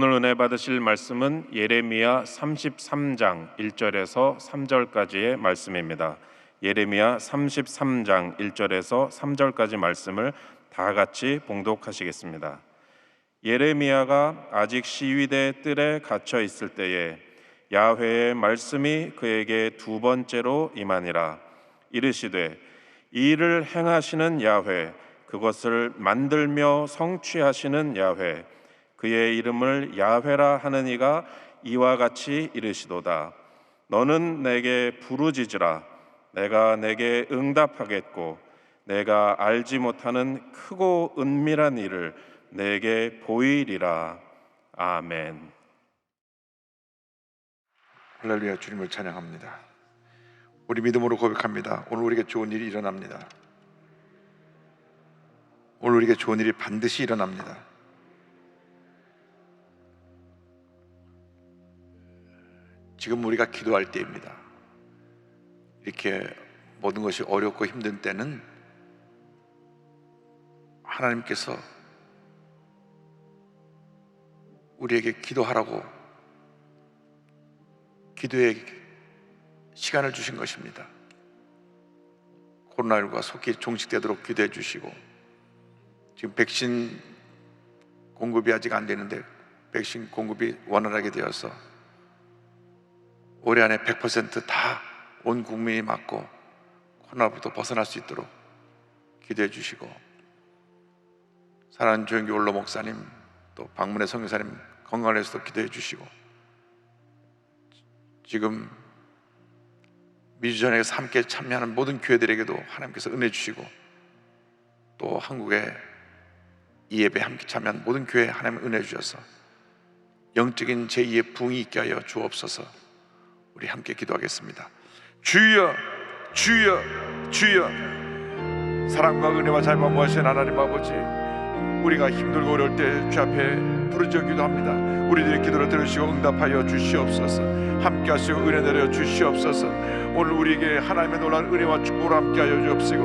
오늘 은혜 받으실 말씀은 예레미야 33장 1절에서 3절까지의 말씀입니다. 예레미야 33장 1절에서 3절까지 말씀을 다 같이 봉독하시겠습니다. 예레미야가 아직 시위대 뜰에 갇혀 있을 때에 야훼의 말씀이 그에게 두 번째로 임하니라. 이르시되 이 일을 행하시는 야훼, 그것을 만들며 성취하시는 야훼, 그의 이름을 야훼라 하는 이가 이와 같이 이르시도다. 너는 내게 부르짖으라. 내가 내게 응답하겠고 내가 알지 못하는 크고 은밀한 일을 내게 보이리라. 아멘. 할렐루야. 주님을 찬양합니다. 우리 믿음으로 고백합니다. 오늘 우리에게 좋은 일이 일어납니다. 오늘 우리에게 좋은 일이 반드시 일어납니다. 지금 우리가 기도할 때입니다. 이렇게 모든 것이 어렵고 힘든 때는 하나님께서 우리에게 기도하라고 기도의 시간을 주신 것입니다. 코로나19가 속히 종식되도록 기도해 주시고, 지금 백신 공급이 아직 안 되는데 백신 공급이 원활하게 되어서 올해 안에 100% 다 온 국민이 맞고 코로나부터 벗어날 수 있도록 기도해 주시고, 사랑하는 조영기 원로 목사님, 또 박문혜 선교사님 건강을 위해서도 기도해 주시고, 지금 미주전에서 함께 참여하는 모든 교회들에게도 하나님께서 은혜 주시고, 또 한국의 이 예배에 함께 참여한 모든 교회에 하나님 은혜 주셔서 영적인 제2의 부흥이 있게 하여 주옵소서. 우리 함께 기도하겠습니다. 주여, 주여, 주여. 사랑과 은혜와 잘 만무하신 하나님 아버지, 우리가 힘들고 어려울 때 주 앞에 부르짖어 기도합니다. 우리들의 기도를 들으시고 응답하여 주시옵소서. 함께 하시고 은혜 내려 주시옵소서. 오늘 우리에게 하나님의 놀라운 은혜와 축복을 함께 하여 주옵시고,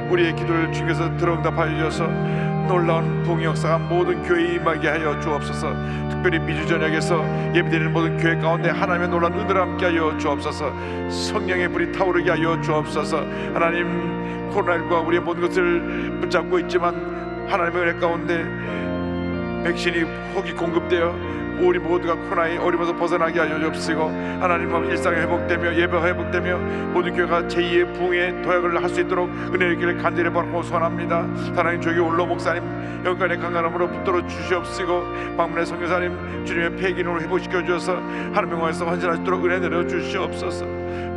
우리의 기도를 주께서 들어응답하여 주셔서 놀라운 부흥 역사가 모든 교회에 임하게 하여 주옵소서. 특별히 미주전역에서 예배드리는 모든 교회 가운데 하나님의 놀라운 은혜를 함께 하여 주옵소서. 성령의 불이 타오르게 하여 주옵소서. 하나님, 코로나19가 우리의 모든 것을 붙잡고 있지만 하나님의 은혜 가운데 백신이 혹이 공급되어 우리 모두가 코로나의 어려움에서 벗어나게 하여 주옵시고, 하나님은 일상이 회복되며 예배가 회복되며 모든 교회가 제2의 부흥의 도약을 할 수 있도록 은혜의 길을 간절히 바라고 소원합니다. 하나님, 조기 원로 목사님 영간의 강건함으로 붙들어 주시옵시고, 박문혜 선교사님 주님의 폐기능을 회복시켜 주셔서 하나님의 영광에서 환전하시도록 은혜 내려 주시옵소서.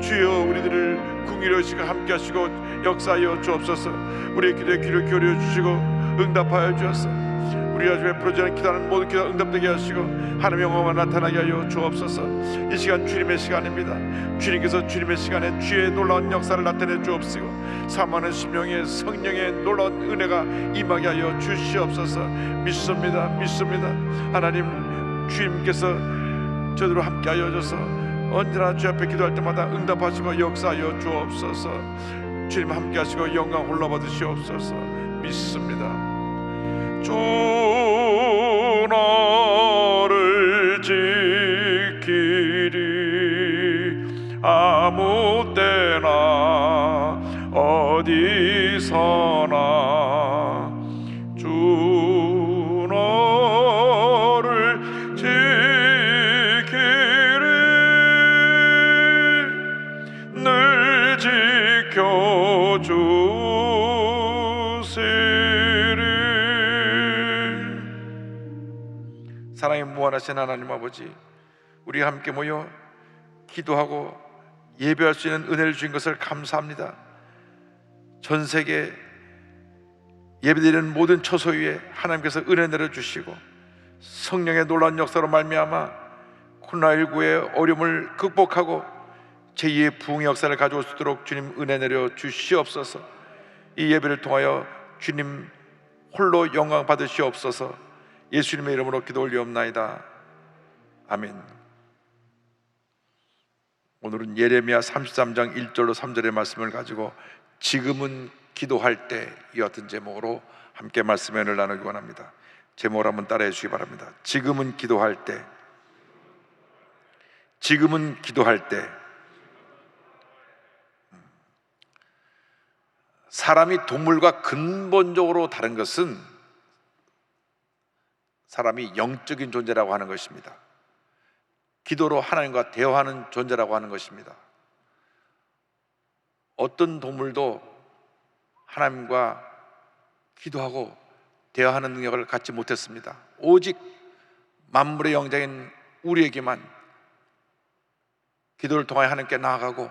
주여, 우리들을 궁일하시고 함께 하시고 역사하여 주옵소서. 우리의 기도에 귀를 기울여 주시고 응답하여 주옵소서. 우리가 주에 부르짖는 기도하는 모든 기도 응답되게 하시고 하나님의 영광만 나타나게 하여 주옵소서. 이 시간 주님의 시간입니다. 주님께서 주님의 시간에 주의 놀라운 역사를 나타내 주옵시고, 사모하는 심령의 성령의 놀라운 은혜가 임하게 하여 주시옵소서. 믿습니다. 믿습니다. 하나님, 주님께서 저들과 함께 하여 주셔서 언제나 주 앞에 기도할 때마다 응답하시고 역사하여 주옵소서. 주님 함께 하시고 영광 홀로 받으시옵소서. 믿습니다. 주 너를 지키리. 아무 때나 어디서나 주 너를 지키리. 늘 지켜주시리. 사랑의 무한하신 하나님 아버지, 우리 함께 모여 기도하고 예배할 수 있는 은혜를 주신 것을 감사합니다. 전 세계 예배드리는 모든 처소 위에 하나님께서 은혜 내려주시고 성령의 놀라운 역사로 말미암아 코로나19의 어려움을 극복하고 제2의 부흥의 역사를 가져올 수 있도록 주님 은혜 내려 주시옵소서. 이 예배를 통하여 주님 홀로 영광 받으시옵소서. 예수님의 이름으로 기도 올리옵나이다. 아멘. 오늘은 예레미야 33장 1절로 3절의 말씀을 가지고 지금은 기도할 때 이 같은 제목으로 함께 말씀을 나누기 원합니다. 제목을 한번 따라해 주시기 바랍니다. 지금은 기도할 때, 지금은 기도할 때. 사람이 동물과 근본적으로 다른 것은 사람이 영적인 존재라고 하는 것입니다. 기도로 하나님과 대화하는 존재라고 하는 것입니다. 어떤 동물도 하나님과 기도하고 대화하는 능력을 갖지 못했습니다. 오직 만물의 영장인 우리에게만 기도를 통하여 하나님께 나아가고,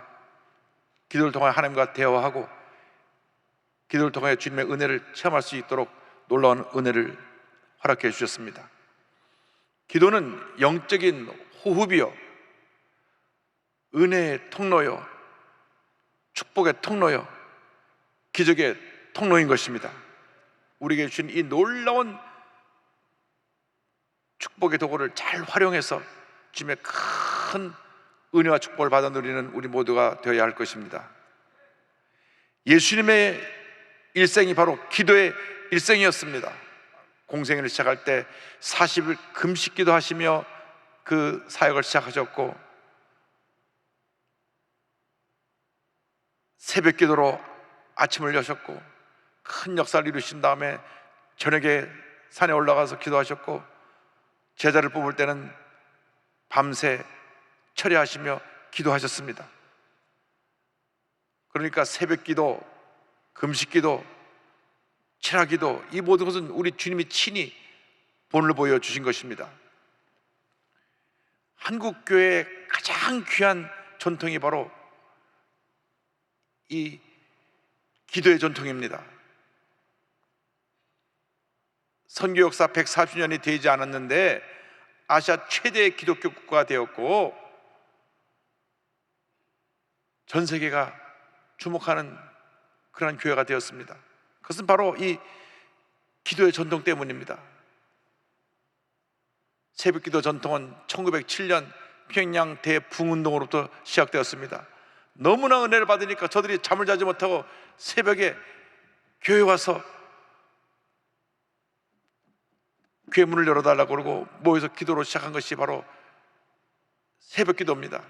기도를 통하여 하나님과 대화하고, 기도를 통하여 주님의 은혜를 체험할 수 있도록 놀라운 은혜를 허락해 주셨습니다. 기도는 영적인 호흡이요, 은혜의 통로요, 축복의 통로요, 기적의 통로인 것입니다. 우리에게 주신 이 놀라운 축복의 도구를 잘 활용해서 주님의 큰 은혜와 축복을 받아 누리는 우리 모두가 되어야 할 것입니다. 예수님의 일생이 바로 기도의 일생이었습니다. 공생애를 시작할 때 40일 금식 기도하시며 그 사역을 시작하셨고, 새벽 기도로 아침을 여셨고, 큰 역사를 이루신 다음에 저녁에 산에 올라가서 기도하셨고, 제자를 뽑을 때는 밤새 철야하시며 기도하셨습니다. 그러니까 새벽 기도, 금식 기도, 철야 기도, 이 모든 것은 우리 주님이 친히 본을 보여주신 것입니다. 한국 교회의 가장 귀한 전통이 바로 이 기도의 전통입니다. 선교 역사 140년이 되지 않았는데 아시아 최대의 기독교 국가가 되었고, 전 세계가 주목하는 그런 교회가 되었습니다. 그것은 바로 이 기도의 전통 때문입니다. 새벽기도 전통은 1907년 평양 대붕운동으로부터 시작되었습니다. 너무나 은혜를 받으니까 저들이 잠을 자지 못하고 새벽에 교회 와서 교회 문을 열어달라고 그러고 모여서 기도로 시작한 것이 바로 새벽기도입니다.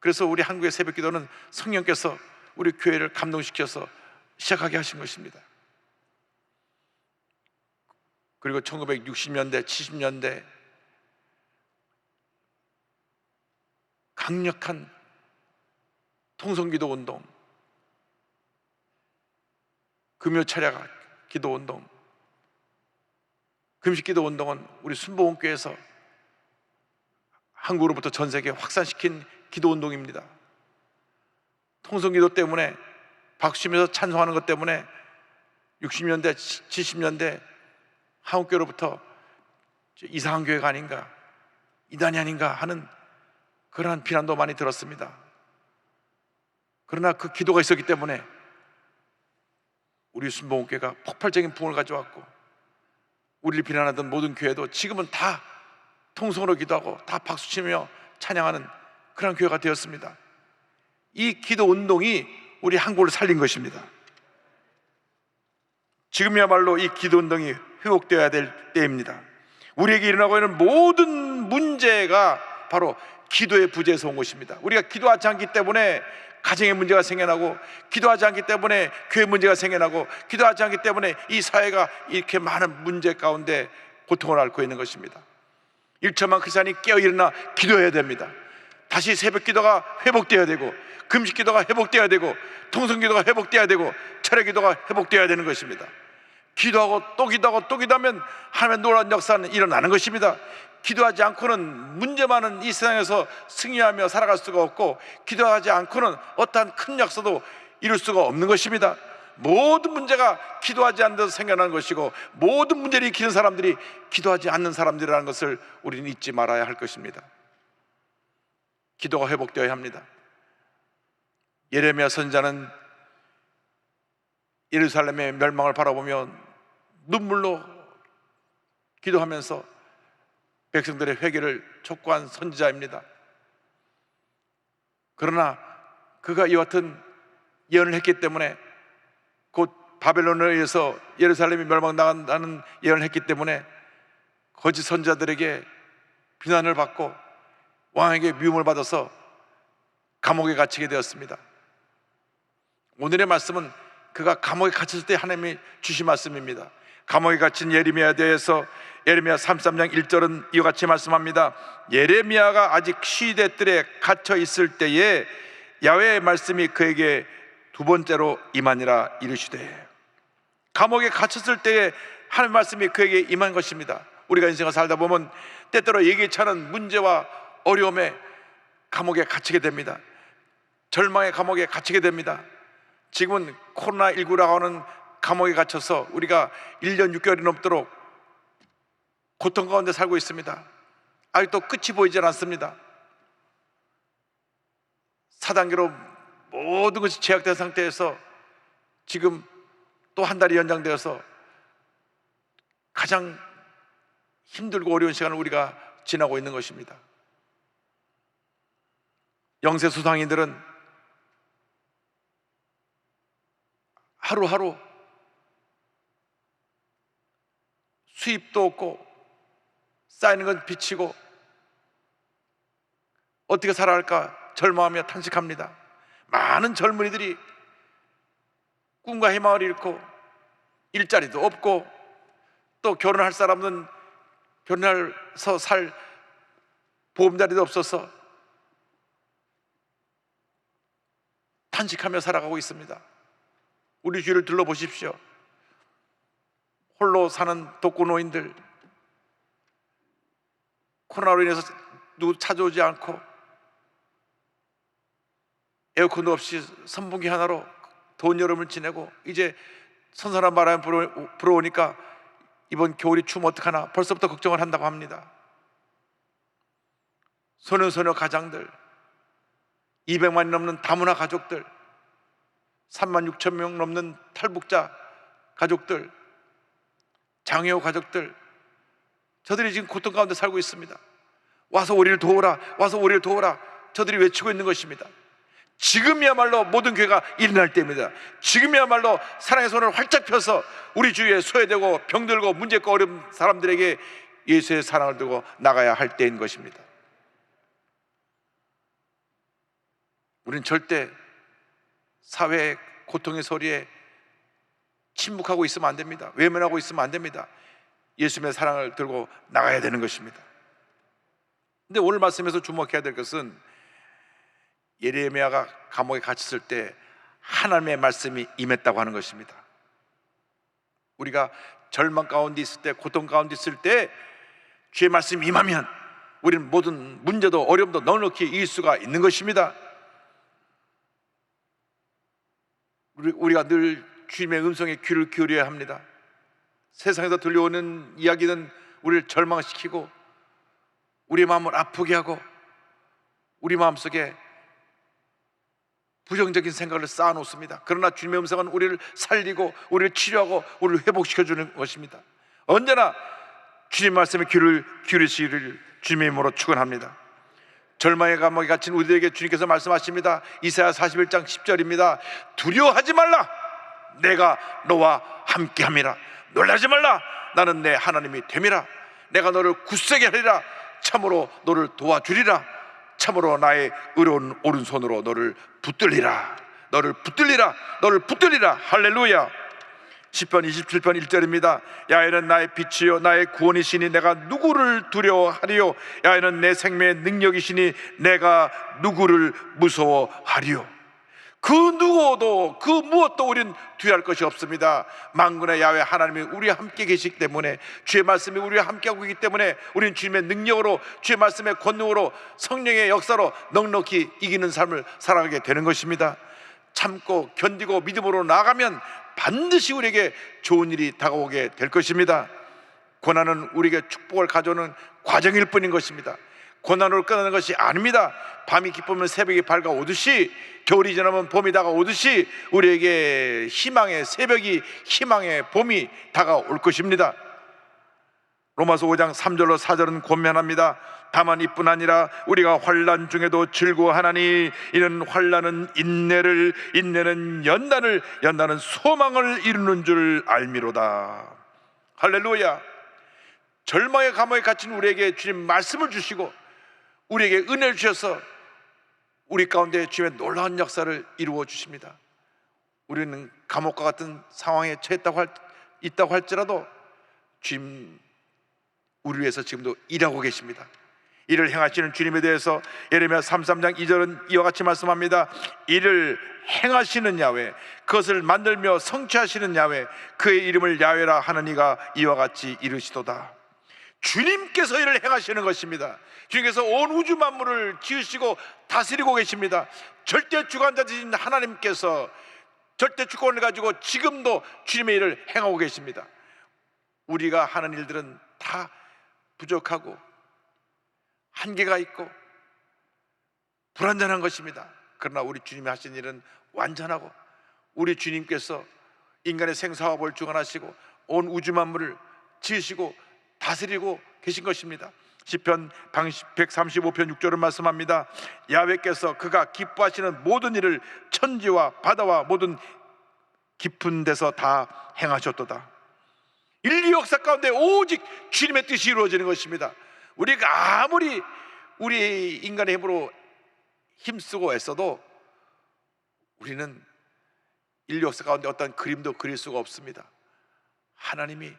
그래서 우리 한국의 새벽기도는 성령께서 우리 교회를 감동시켜서 시작하게 하신 것입니다. 그리고 1960년대, 70년대 강력한 통성기도 운동, 금요철야 기도 운동, 금식기도 운동은 우리 순복음교회에서 한국으로부터 전 세계에 확산시킨 기도 운동입니다. 통성기도 때문에 박수치면서 찬송하는 것 때문에 60년대, 70년대 한국교회로부터 이상한 교회가 아닌가, 이단이 아닌가 하는 그러한 비난도 많이 들었습니다. 그러나 그 기도가 있었기 때문에 우리 순복음교회가 폭발적인 부흥을 가져왔고, 우리를 비난하던 모든 교회도 지금은 다 통성으로 기도하고 다 박수치며 찬양하는 그런 교회가 되었습니다. 이 기도 운동이 우리 한국을 살린 것입니다. 지금이야말로 이 기도 운동이 회복되어야 될 때입니다. 우리에게 일어나고 있는 모든 문제가 바로 기도의 부재에서 온 것입니다. 우리가 기도하지 않기 때문에 가정의 문제가 생겨나고, 기도하지 않기 때문에 교회 문제가 생겨나고, 기도하지 않기 때문에 이 사회가 이렇게 많은 문제 가운데 고통을 앓고 있는 것입니다. 1천만 크리스찬이 깨어 일어나 기도해야 됩니다. 다시 새벽 기도가 회복되어야 되고, 금식 기도가 회복되어야 되고, 통성 기도가 회복되어야 되고, 철야 기도가 회복되어야 되는 것입니다. 기도하고 또 기도하고 또 기도하면 하나님의 놀라운 역사는 일어나는 것입니다. 기도하지 않고는 문제 많은 이 세상에서 승리하며 살아갈 수가 없고, 기도하지 않고는 어떠한 큰 역사도 이룰 수가 없는 것입니다. 모든 문제가 기도하지 않는 데서 생겨나는 것이고, 모든 문제를 일으키는 사람들이 기도하지 않는 사람들이라는 것을 우리는 잊지 말아야 할 것입니다. 기도가 회복되어야 합니다. 예레미야 선지자는 예루살렘의 멸망을 바라보며 눈물로 기도하면서 백성들의 회개를 촉구한 선지자입니다. 그러나 그가 이와 같은 예언을 했기 때문에 곧 바벨론에 의해서 예루살렘이 멸망당한다는 예언을 했기 때문에 거짓 선자들에게 비난을 받고 왕에게 미움을 받아서 감옥에 갇히게 되었습니다. 오늘의 말씀은 그가 감옥에 갇혔을 때 하나님이 주신 말씀입니다. 감옥에 갇힌 예레미야에 대해서 예레미야 33장 1절은 이와 같이 말씀합니다. 예레미야가 아직 시대 뜰에 갇혀 있을 때에 야훼의 말씀이 그에게 두 번째로 임하니라 이르시되, 감옥에 갇혔을 때에 하나님의 말씀이 그에게 임한 것입니다. 우리가 인생을 살다 보면 때때로 예기치 않은 문제와 어려움에 감옥에 갇히게 됩니다. 절망의 감옥에 갇히게 됩니다. 지금은 코로나19라고 하는 감옥에 갇혀서 우리가 1년 6개월이 넘도록 고통 가운데 살고 있습니다. 아직도 끝이 보이질 않습니다. 4단계로 모든 것이 제약된 상태에서 지금 또 한 달이 연장되어서 가장 힘들고 어려운 시간을 우리가 지나고 있는 것입니다. 영세수상인들은 하루하루 수입도 없고 쌓이는 건 빚이고 어떻게 살아야 할까 절망하며 탄식합니다. 많은 젊은이들이 꿈과 희망을 잃고 일자리도 없고 또 결혼할 사람은 결혼해서 살 보험자리도 없어서 탄식하며 살아가고 있습니다. 우리 주위를 둘러보십시오. 홀로 사는 독거노인들, 코로나로 인해서 누구 찾아오지 않고 에어컨도 없이 선풍기 하나로 더운 여름을 지내고 이제 선선한 바람이 불어오니까 이번 겨울이 추우면 어떡하나 벌써부터 걱정을 한다고 합니다. 소년소녀 가장들, 200만이 넘는 다문화 가족들, 3만 6천 명 넘는 탈북자 가족들, 장애우 가족들, 저들이 지금 고통 가운데 살고 있습니다. 와서 우리를 도우라, 와서 우리를 도우라, 저들이 외치고 있는 것입니다. 지금이야말로 모든 교회가 일어날 때입니다. 지금이야말로 사랑의 손을 활짝 펴서 우리 주위에 소외되고 병들고 문제 있고 어려운 사람들에게 예수의 사랑을 두고 나가야 할 때인 것입니다. 우리는 절대 사회의 고통의 소리에 침묵하고 있으면 안 됩니다. 외면하고 있으면 안 됩니다. 예수님의 사랑을 들고 나가야 되는 것입니다. 근데 오늘 말씀에서 주목해야 될 것은 예레미야가 감옥에 갇혔을 때 하나님의 말씀이 임했다고 하는 것입니다. 우리가 절망 가운데 있을 때, 고통 가운데 있을 때 주의 말씀이 임하면 우리는 모든 문제도 어려움도 넉넉히 이길 수가 있는 것입니다. 우리가 늘 주님의 음성에 귀를 기울여야 합니다. 세상에서 들려오는 이야기는 우리를 절망시키고 우리 마음을 아프게 하고 우리 마음속에 부정적인 생각을 쌓아놓습니다. 그러나 주님의 음성은 우리를 살리고 우리를 치료하고 우리를 회복시켜주는 것입니다. 언제나 주님 말씀에 귀를 기울이시기를 주님의 이름으로 축원합니다. 절망의 감옥에 갇힌 우리에게 주님께서 말씀하십니다. 이사야 41장 10절입니다. 두려워하지 말라, 내가 너와 함께함이라. 놀라지 말라, 나는 내 하나님이 됨이라. 내가 너를 굳세게 하리라. 참으로 너를 도와주리라. 참으로 나의 의로운 오른손으로 너를 붙들리라. 너를 붙들리라. 너를 붙들리라. 할렐루야. 시편 27편 1절입니다. 야훼는 나의 빛이요 나의 구원이시니 내가 누구를 두려워하리요. 야훼는 내 생명의 능력이시니 내가 누구를 무서워하리요. 그 누구도 그 무엇도 우린 두려워할 것이 없습니다. 만군의 야훼 하나님이 우리와 함께 계시기 때문에, 주의 말씀이 우리와 함께하고 있기 때문에 우리는 주님의 능력으로, 주의 말씀의 권능으로, 성령의 역사로 넉넉히 이기는 삶을 살아가게 되는 것입니다. 참고 견디고 믿음으로 나아가면 반드시 우리에게 좋은 일이 다가오게 될 것입니다. 고난은 우리에게 축복을 가져오는 과정일 뿐인 것입니다. 고난으로 끝나는 것이 아닙니다. 밤이 깊으면 새벽이 밝아오듯이, 겨울이 지나면 봄이 다가오듯이 우리에게 희망의 새벽이, 희망의 봄이 다가올 것입니다. 로마서 5장 3절로 4절은 권면합니다. 다만 이뿐 아니라 우리가 환난 중에도 즐거워하나니 이는 환난은 인내를, 인내는 연단을, 연단은 소망을 이루는 줄 알미로다. 할렐루야. 절망의 감옥에 갇힌 우리에게 주님 말씀을 주시고 우리에게 은혜를 주셔서 우리 가운데 주님의 놀라운 역사를 이루어 주십니다. 우리는 감옥과 같은 상황에 있다고 할지라도 주님 우리 위해서 지금도 일하고 계십니다. 이를 행하시는 주님에 대해서 예레미야 33장 2절은 이와 같이 말씀합니다. 이를 행하시는 야훼, 그것을 만들며 성취하시는 야훼, 그의 이름을 야훼라 하는 이가 이와 같이 이르시도다. 주님께서 이를 행하시는 것입니다. 주님께서 온 우주 만물을 지으시고 다스리고 계십니다. 절대 주관자이신 하나님께서 절대 주권을 가지고 지금도 주님의 일을 행하고 계십니다. 우리가 하는 일들은 다 부족하고 한계가 있고 불완전한 것입니다. 그러나 우리 주님이 하신 일은 완전하고 우리 주님께서 인간의 생사화복을 주관하시고 온 우주 만물을 지으시고 다스리고 계신 것입니다. 시편 135편 6절은 말씀합니다. 야훼께서 그가 기뻐하시는 모든 일을 천지와 바다와 모든 깊은 데서 다 행하셨도다. 인류 역사 가운데 오직 주님의 뜻이 이루어지는 것입니다. 우리가 아무리 우리 인간의 힘으로 힘쓰고 애써도 우리는 인류 역사 가운데 어떤 그림도 그릴 수가 없습니다. 하나님이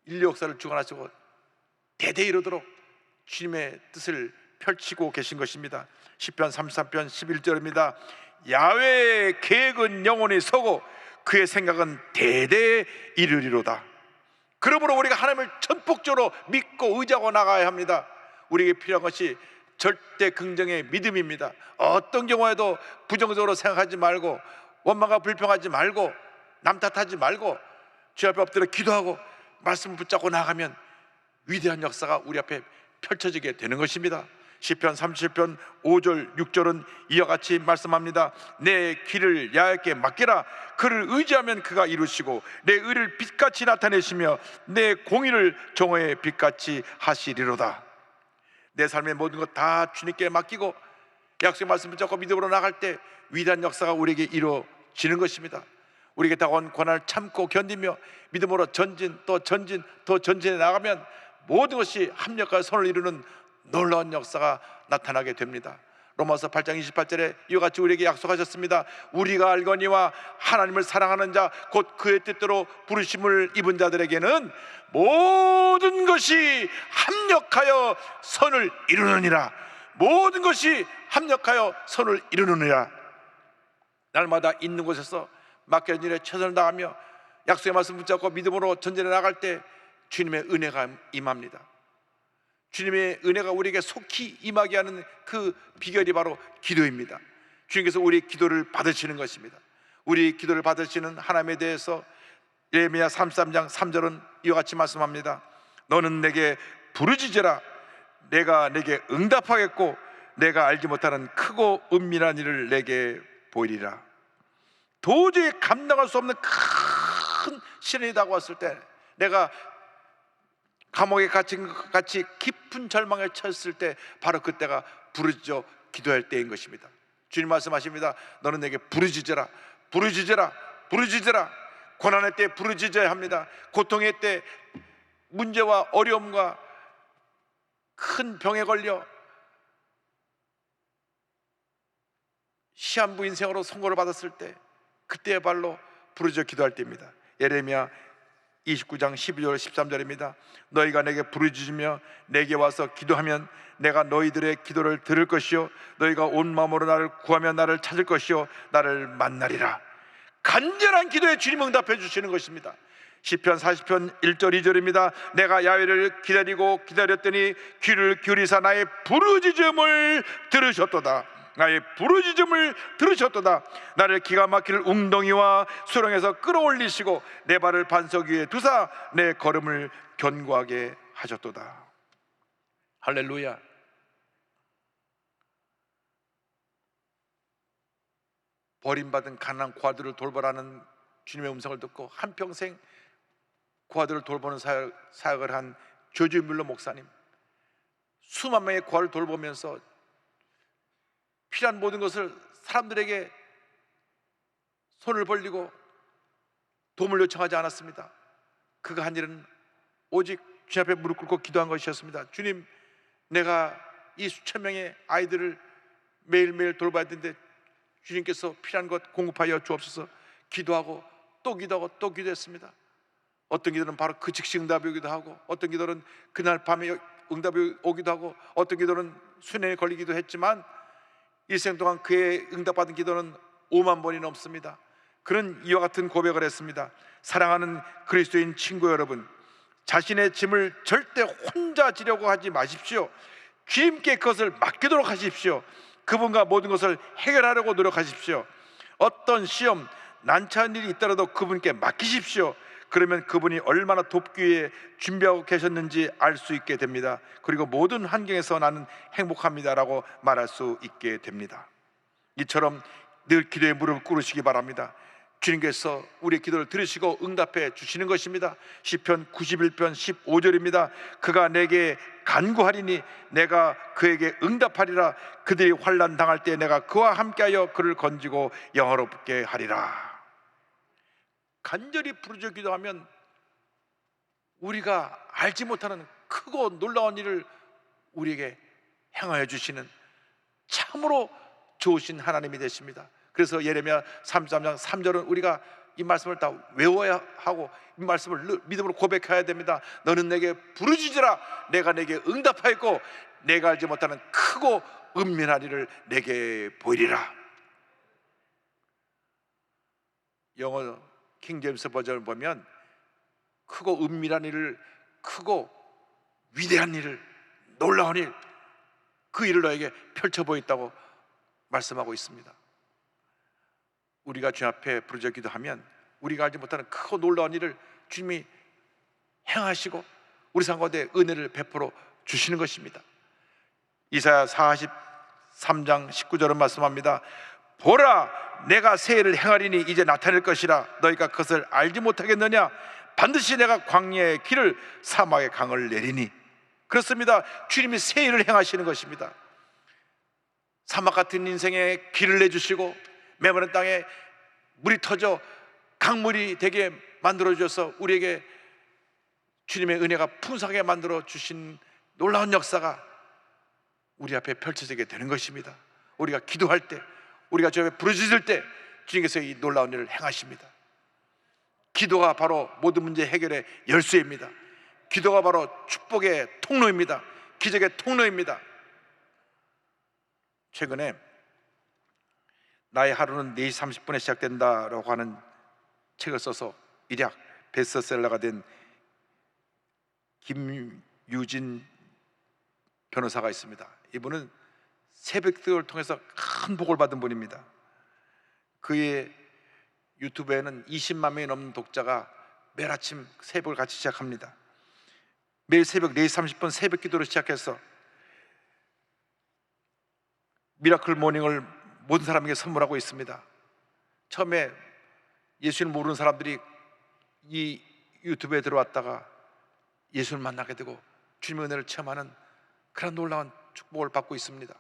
인류 역사를 주관하시고 대대히 이루도록 주님의 뜻을 펼치고 계신 것입니다. 시편 33편 11절입니다. 야훼의 계획은 영원히 서고 그의 생각은 대대에 이르리로다. 그러므로 우리가 하나님을 전폭적으로 믿고 의지하고 나가야 합니다. 우리에게 필요한 것이 절대 긍정의 믿음입니다. 어떤 경우에도 부정적으로 생각하지 말고 원망과 불평하지 말고 남 탓하지 말고 주 앞에 엎드려 기도하고 말씀을 붙잡고 나가면 위대한 역사가 우리 앞에 펼쳐지게 되는 것입니다. 시편 37편 5절 6절은 이와 같이 말씀합니다. 내 길을 야훼께 맡기라. 그를 의지하면 그가 이루시고 내 의를 빛같이 나타내시며 내 공의를 정오의 빛같이 하시리로다. 내 삶의 모든 것 다 주님께 맡기고 약속의 말씀 붙잡고 믿음으로 나갈 때 위대한 역사가 우리에게 이루어지는 것입니다. 우리에게 다가온 고난을 참고 견디며 믿음으로 전진 또 전진 더 전진해 나가면 모든 것이 합력하여 선을 이루는 놀라운 역사가 나타나게 됩니다. 로마서 8장 28절에 이와 같이 우리에게 약속하셨습니다. 우리가 알거니와 하나님을 사랑하는 자 곧 그의 뜻대로 부르심을 입은 자들에게는 모든 것이 합력하여 선을 이루느니라. 모든 것이 합력하여 선을 이루느니라. 날마다 있는 곳에서 맡겨진 일에 최선을 다하며 약속의 말씀 붙잡고 믿음으로 전진해 나갈 때 주님의 은혜가 임합니다. 주님의 은혜가 우리에게 속히 임하게 하는 그 비결이 바로 기도입니다. 주님께서 우리의 기도를 받으시는 것입니다. 우리 기도를 받으시는 하나님에 대해서 예레미야 33장 3절은 이와 같이 말씀합니다. 너는 내게 부르짖으라. 내가 내게 응답하겠고 내가 알지 못하는 크고 은밀한 일을 내게 보이리라. 도저히 감당할 수 없는 큰 시련이 다가왔을 때, 내가 감옥에 갇힌 것 같이 깊은 절망에 처했을 때, 바로 그때가 부르짖어 기도할 때인 것입니다. 주님 말씀하십니다. 너는 내게 부르짖으라. 부르짖으라. 부르짖으라. 고난의 때 부르짖어야 합니다. 고통의 때, 문제와 어려움과 큰 병에 걸려 시한부 인생으로 선고를 받았을 때, 그때야말로 부르짖어 기도할 때입니다. 예레미야 29장 12절 13절입니다. 너희가 내게 부르짖으며 내게 와서 기도하면 내가 너희들의 기도를 들을 것이요 너희가 온 마음으로 나를 구하면 나를 찾을 것이요 나를 만나리라. 간절한 기도에 주님 응답해 주시는 것입니다. 시편 40편 1절 2절입니다. 내가 야훼를 기다리고 기다렸더니 귀를 기울이사 나의 부르짖음을 들으셨도다. 나의 부르짖음을 들으셨도다. 나를 기가 막힐 웅덩이와 수렁에서 끌어올리시고 내 발을 반석 위에 두사 내 걸음을 견고하게 하셨도다. 할렐루야. 버림받은 가난한 고아들을 돌보라는 주님의 음성을 듣고 한평생 고아들을 돌보는 사역을 한 조지 뮬러 목사님, 수만 명의 구하를 돌보면서 필요한 모든 것을 사람들에게 손을 벌리고 도움을 요청하지 않았습니다. 그가 한 일은 오직 주님 앞에 무릎 꿇고 기도한 것이었습니다. 주님, 내가 이 수천 명의 아이들을 매일매일 돌봐야 되는데 주님께서 필요한 것 공급하여 주옵소서. 기도하고 또 기도하고 또 기도했습니다. 어떤 기도는 바로 그 즉시 응답이 오기도 하고, 어떤 기도는 그날 밤에 응답이 오기도 하고, 어떤 기도는 수년에 걸리기도 했지만 일생 동안 그의 응답받은 기도는 5만 번이 넘습니다. 그런 이와 같은 고백을 했습니다. 사랑하는 그리스도인 친구 여러분, 자신의 짐을 절대 혼자 지려고 하지 마십시오. 주님께 그것을 맡기도록 하십시오. 그분과 모든 것을 해결하려고 노력하십시오. 어떤 시험, 난처한 일이 있더라도 그분께 맡기십시오. 그러면 그분이 얼마나 돕기 위해 준비하고 계셨는지 알 수 있게 됩니다. 그리고 모든 환경에서 나는 행복합니다라고 말할 수 있게 됩니다. 이처럼 늘 기도에 무릎을 꿇으시기 바랍니다. 주님께서 우리의 기도를 들으시고 응답해 주시는 것입니다. 시편 91편 15절입니다. 그가 내게 간구하리니 내가 그에게 응답하리라. 그들이 환난 당할 때 내가 그와 함께하여 그를 건지고 영화롭게 하리라. 간절히 부르짖어 기도하면 우리가 알지 못하는 크고 놀라운 일을 우리에게 행하여 주시는 참으로 좋으신 하나님이 되십니다. 그래서 예레미야 33장 3절은 우리가 이 말씀을 다 외워야 하고 이 말씀을 믿음으로 고백해야 됩니다. 너는 내게 부르짖으라. 내가 내게 응답하였고 내가 알지 못하는 크고 은밀한 일을 내게 보이리라. 영어 킹 제임스 버전을 보면 크고 은밀한 일을, 크고 위대한 일을, 놀라운 일, 그 일을 너에게 펼쳐 보였다고 말씀하고 있습니다. 우리가 주님 앞에 부르짖어 기도하면 우리가 알지 못하는 크고 놀라운 일을 주님이 행하시고 우리 삶 가운데 은혜를 베풀어 주시는 것입니다. 이사야 43장 19절은 말씀합니다. 보라, 내가 새 일을 행하리니 이제 나타낼 것이라. 너희가 그것을 알지 못하겠느냐? 반드시 내가 광야의 길을 사막의 강을 내리니. 그렇습니다. 주님이 새 일을 행하시는 것입니다. 사막 같은 인생에 길을 내주시고 메마른 땅에 물이 터져 강물이 되게 만들어 주셔서 우리에게 주님의 은혜가 풍성하게 만들어 주신 놀라운 역사가 우리 앞에 펼쳐지게 되는 것입니다. 우리가 기도할 때, 우리가 주 앞에 부르짖을 때 주님께서 이 놀라운 일을 행하십니다. 기도가 바로 모든 문제 해결의 열쇠입니다. 기도가 바로 축복의 통로입니다. 기적의 통로입니다. 최근에 나의 하루는 4시 30분에 시작된다라고 하는 책을 써서 일약 베스트셀러가 된 김유진 변호사가 있습니다. 이분은 새벽기도를 통해서 큰 복을 받은 분입니다. 그의 유튜브에는 20만 명이 넘는 독자가 매일 아침 새벽을 같이 시작합니다. 매일 새벽 4시 30분 새벽 기도를 시작해서 미라클 모닝을 모든 사람에게 선물하고 있습니다. 처음에 예수를 모르는 사람들이 이 유튜브에 들어왔다가 예수를 만나게 되고 주님의 은혜를 체험하는 그런 놀라운 축복을 받고 있습니다.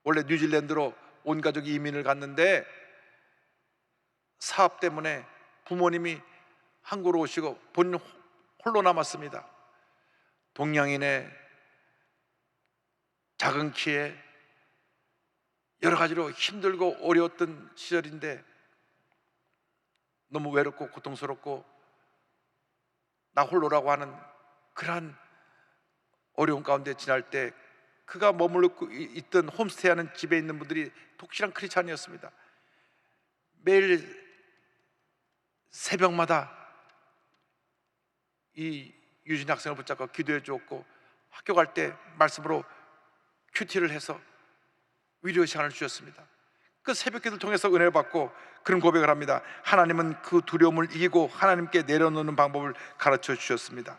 원래 뉴질랜드로 온 가족이 이민을 갔는데 사업 때문에 부모님이 한국으로 오시고 본인 홀로 남았습니다. 동양인의 작은 키에 여러 가지로 힘들고 어려웠던 시절인데 너무 외롭고 고통스럽고 나 홀로라고 하는 그러한 어려운 가운데 지날 때 그가 머물고 있던 홈스테이하는 집에 있는 분들이 독실한 크리스찬이었습니다. 매일 새벽마다 이 유진 학생을 붙잡고 기도해 주었고 학교 갈 때 말씀으로 큐티를 해서 위로의 시간을 주셨습니다. 그 새벽기도를 통해서 은혜를 받고 그런 고백을 합니다. 하나님은 그 두려움을 이기고 하나님께 내려놓는 방법을 가르쳐 주셨습니다.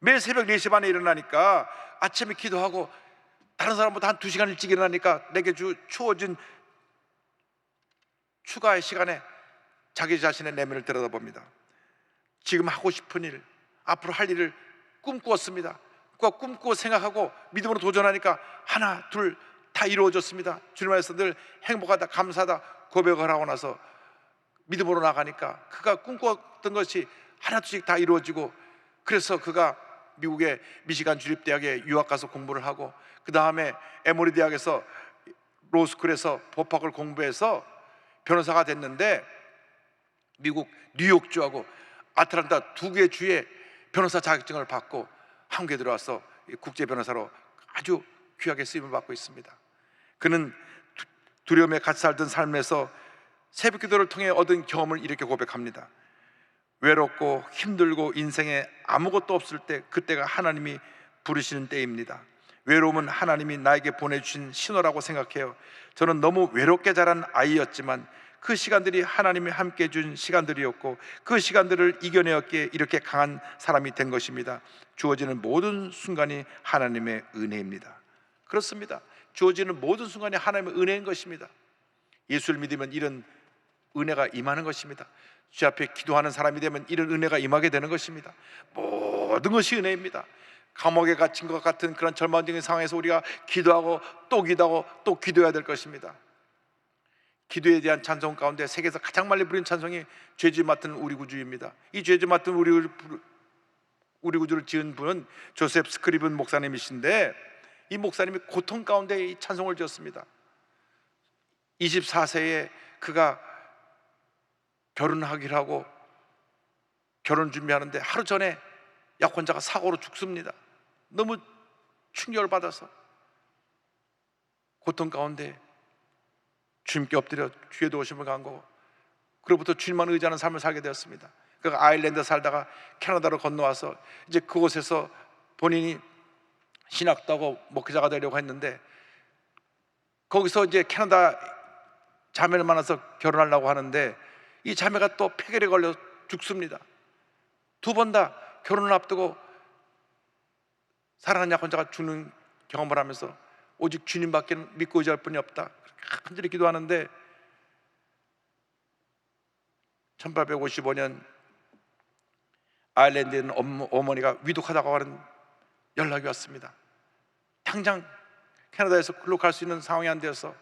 매일 새벽 4시 반에 일어나니까 아침에 기도하고 다른 사람보다 한 2시간 일찍 일어나니까 내게 주어진 추가의 시간에 자기 자신의 내면을 들여다봅니다. 지금 하고 싶은 일, 앞으로 할 일을 꿈꾸었습니다. 꿈꾸고 생각하고 믿음으로 도전하니까 하나 둘 다 이루어졌습니다. 주님 안에서 늘 행복하다 감사하다 고백을 하고 나서 믿음으로 나가니까 그가 꿈꾸었던 것이 하나둘씩 다 이루어지고, 그래서 그가 미국의 미시간 주립대학에 유학 가서 공부를 하고, 그 다음에 에모리 대학에서 로스쿨에서 법학을 공부해서 변호사가 됐는데, 미국 뉴욕주하고 아틀란타 두 개 주에 변호사 자격증을 받고 한국에 들어와서 국제 변호사로 아주 귀하게 쓰임을 받고 있습니다. 그는 두려움에 같이 살던 삶에서 새벽 기도를 통해 얻은 경험을 이렇게 고백합니다. 외롭고 힘들고 인생에 아무것도 없을 때, 그때가 하나님이 부르시는 때입니다. 외로움은 하나님이 나에게 보내주신 신호라고 생각해요. 저는 너무 외롭게 자란 아이였지만 그 시간들이 하나님이 함께 해준 시간들이었고, 그 시간들을 이겨내었기에 이렇게 강한 사람이 된 것입니다. 주어지는 모든 순간이 하나님의 은혜입니다. 그렇습니다. 주어지는 모든 순간이 하나님의 은혜인 것입니다. 예수를 믿으면 이런 은혜가 임하는 것입니다. 주 앞에 기도하는 사람이 되면 이런 은혜가 임하게 되는 것입니다. 모든 것이 은혜입니다. 감옥에 갇힌 것 같은 그런 절망적인 상황에서 우리가 기도하고 또 기도하고 또 기도해야 될 것입니다. 기도에 대한 찬송 가운데 세계에서 가장 많이 부른 찬송이 죄지 맡은 우리 구주입니다. 이 죄지 맡은 우리 구주를 지은 분은 조셉 스크리븐 목사님이신데, 이 목사님이 고통 가운데 이 찬송을 지었습니다. 24세에 그가 결혼하기로 하고 결혼 준비하는데 하루 전에 약혼자가 사고로 죽습니다. 너무 충격을 받아서 고통 가운데 주님께 엎드려 주의 도우심을 간 거고, 그로부터 주님만 의지하는 삶을 살게 되었습니다. 그가 아일랜드 살다가 캐나다로 건너와서 이제 그곳에서 본인이 신학도 하고 목회자가 되려고 했는데, 거기서 이제 캐나다 자매를 만나서 결혼하려고 하는데 이 자매가 또 폐결에 걸려 죽습니다. 두 번 다 결혼을 앞두고 사랑하는 약혼자가 죽는 경험을 하면서 오직 주님밖에 믿고 의지할 분이 없다, 간절히 기도하는데 1855년 아일랜드에 있는 어머니가 위독하다고 하는 연락이 왔습니다. 당장 캐나다에서 글로 갈 수 있는 상황이 안 되어서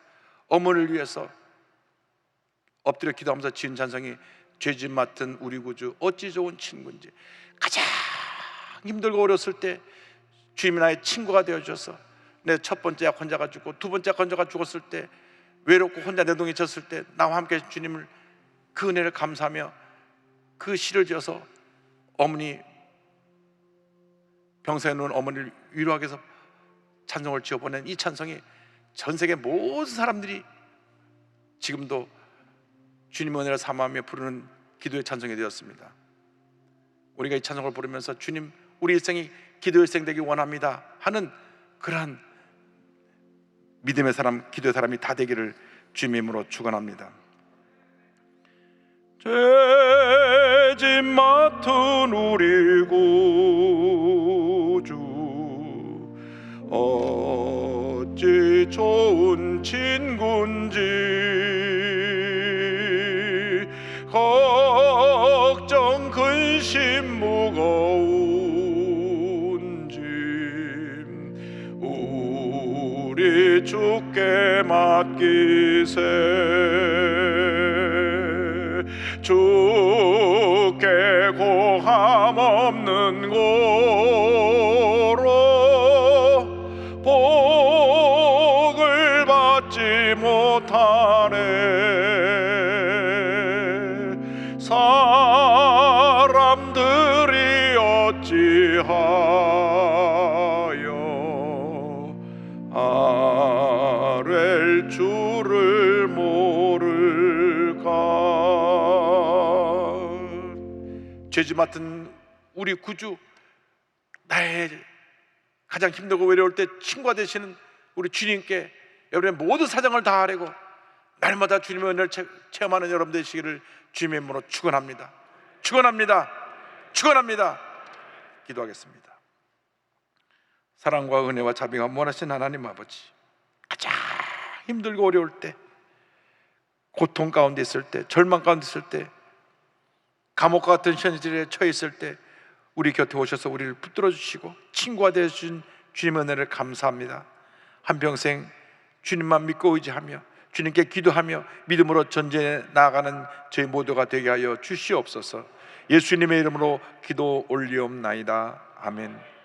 어머니를 위해서 엎드려 기도하면서 지은 찬송이 죄짐 맡은 우리 구주 어찌 좋은 친구인지. 가장 힘들고 어렸을 때 주님이 나의 친구가 되어주셔서 내 첫 번째 약혼자가 죽고 두 번째 약혼자가 죽었을 때 외롭고 혼자 내동이 졌을 때 나와 함께 주님을, 그 은혜를 감사하며 그 시를 지어서 어머니 병사에 누운 어머니를 위로하기 위해서 찬송을 지어보낸 이 찬송이 전 세계 모든 사람들이 지금도 주님의 은혜를 사모하며 부르는 기도의 찬송이 되었습니다. 우리가 이 찬송을 부르면서 주님, 우리 일생이 기도의 일생 되기 원합니다 하는 그러한 믿음의 사람, 기도의 사람이 다 되기를 주님의 이름으로 축원합니다. 죄짐 맡은 우리 구주 어찌 좋은 친구인지, 걱정 근심 무거운 짐 우리 주께 맡기세. 주께 고함 없는 고로 복을 받지 못하네. 사람들이 어찌하여 아랠 줄을 모를까. 죄지 맡은 우리 구주, 나의 가장 힘들고 외로울 때 친구가 되시는 우리 주님께 여러분의 모든 사정을 다 아뢰고 날마다 주님의 은혜를 체험하는 여러분 되시기를 주님의 이름으로 축원합니다. 축원합니다. 축원합니다. 기도하겠습니다. 사랑과 은혜와 자비가 원하신 하나님 아버지, 가장 힘들고 어려울 때, 고통 가운데 있을 때, 절망 가운데 있을 때, 감옥과 같은 현실에 처해 있을 때 우리 곁에 오셔서 우리를 붙들어 주시고 친구가 되어 주신 주님의 은혜를 감사합니다. 한평생 주님만 믿고 의지하며 주님께 기도하며 믿음으로 전진해 나아가는 저희 모두가 되게 하여 주시옵소서. 예수님의 이름으로 기도 올리옵나이다. 아멘.